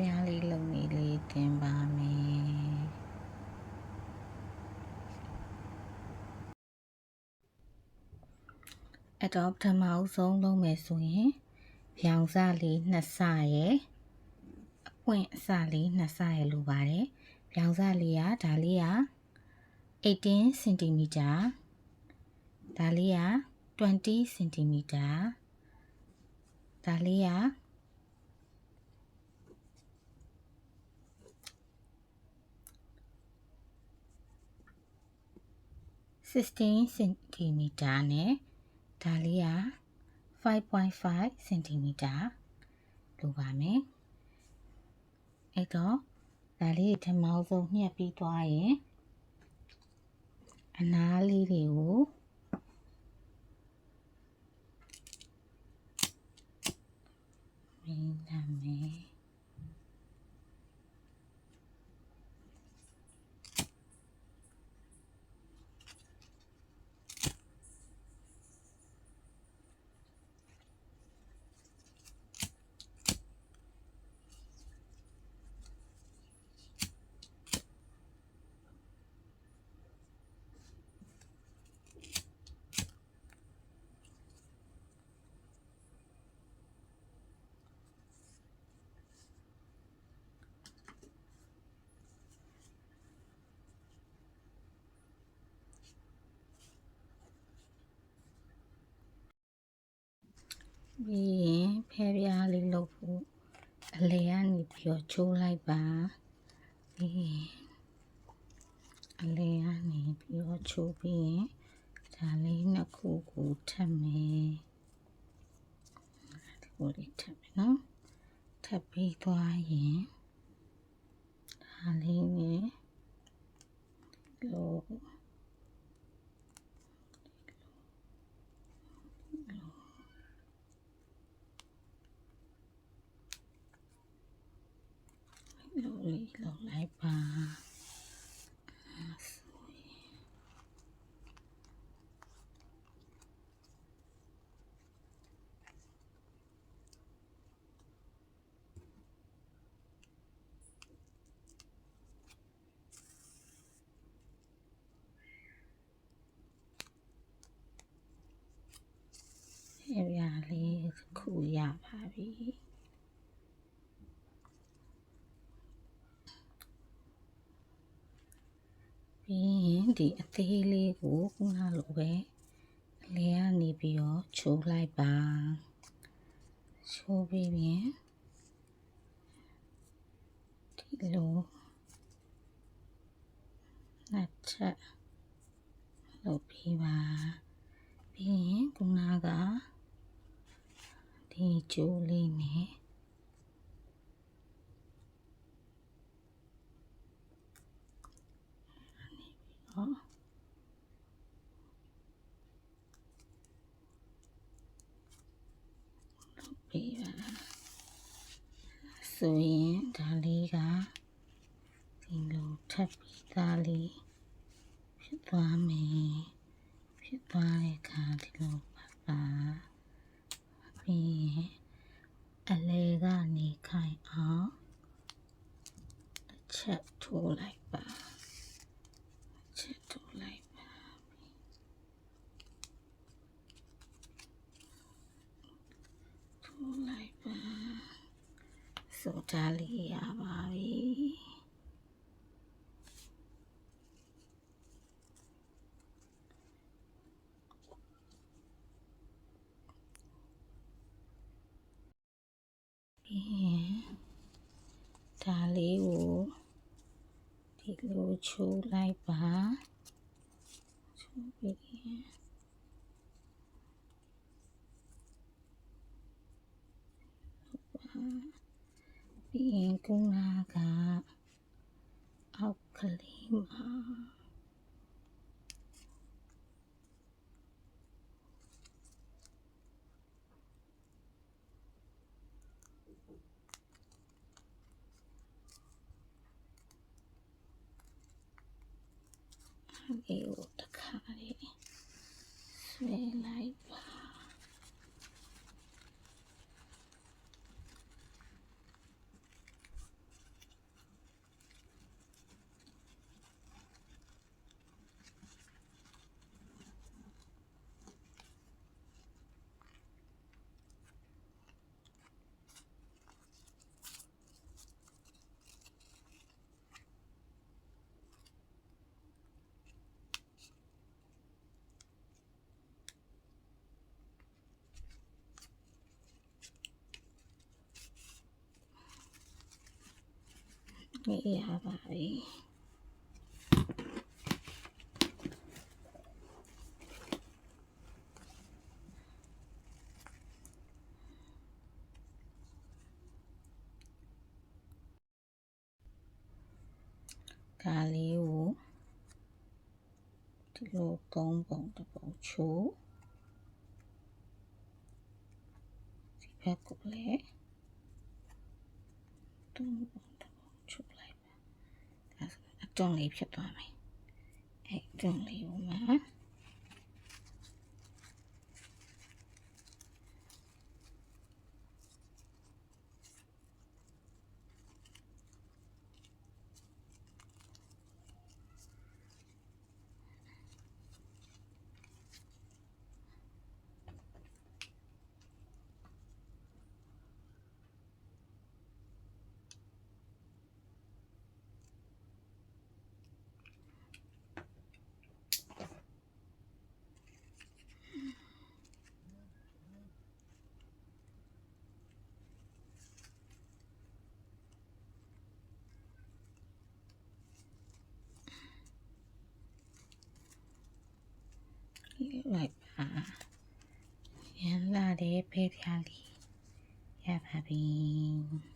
ပြားလေးလုံနေလေးတင်ပါမယ်အဲ့တော့ပထမအဆုံးလုံးမယ်ဆိုရင်ပြောင်စလေး2စရဲ့အပွင့်အစလေး2စရဲ့လိုပါတယ်ပြောင်စလေးကဒါလေးက18 cm ဒါလေးက20 cm ဒါလေးက16 cm နဲ့ဒါလေးက5.5 cm လိုပါမယ်အဲ့တော့ဒါလေးထမောင်းဆုံးညှက်ပြီးသွားရင်အနားလေးတွေကိုမင်းလာမယ်ပြီးရင်ဖဲပြားလေးလုပ်ဖို့အလဲကနေပြီးတော့ချိုးလိုက်ပါပြီးရင်အလဲကနေပြီးတော့ချိုးပြီးရင်ဒါလေးနှစ်ခုကိုထပ်မယ်ဒီကိုလေးထပ်မယ်နော်ထပ်ပြီးသွားရင်ဒါလေးနဲ့လို့လေးလောက်လိုက်ပါဖဲပြားလေးခုရပါပြီပြီးရင်ဒီအသေးလေးကိုခုနလိုပဲအလဲကနေပြီးတော့ချိုးလိုက်ပါချိုးပြီးရင်ဒီလိုနှစ်ချက်လုပ်ပြီးပါပြီးရင်ခုနကဒီကျိုးလေးနဲ့ပြီးပါဆိုရင်ဒါလေးကဒီလိုထပ်ပြီးသားလေးဖြစ်သွားမယ်ဖြစ်သွားတဲ့အခါဒီလိုပါပြီးရင်အလဲကနေခိုင်အောင်တစ်ချက်ထိုးလိုက်ပါချက်ထိုးလိုက်ပါထိုးလိုက်ပါဆိုဒါလေးရပါပြီဒါလေးကိုဒီလိုချိုးလိုက်ပါချိုးပြီးပြီးရင်ကုနာကအောက်ကလေးမှာဒီကိုတစ်ခါလေးဆွဲလိုက်ပါ အေးရပါပြီဒါလေးကိုဒီလို3ပုံတစ်ပုံချိုးဒီဘက်ကိုလည်း3ပုံတစ်ပုံချိုးလိုက်ပါဒါဆိုအတွန်းလေးဖြစ်သွားမယ်အဲ့အတွန်းလေးကိုမှလိုက်ပါရန်လာတဲ့ဖေးပြားလေးရပါပြီ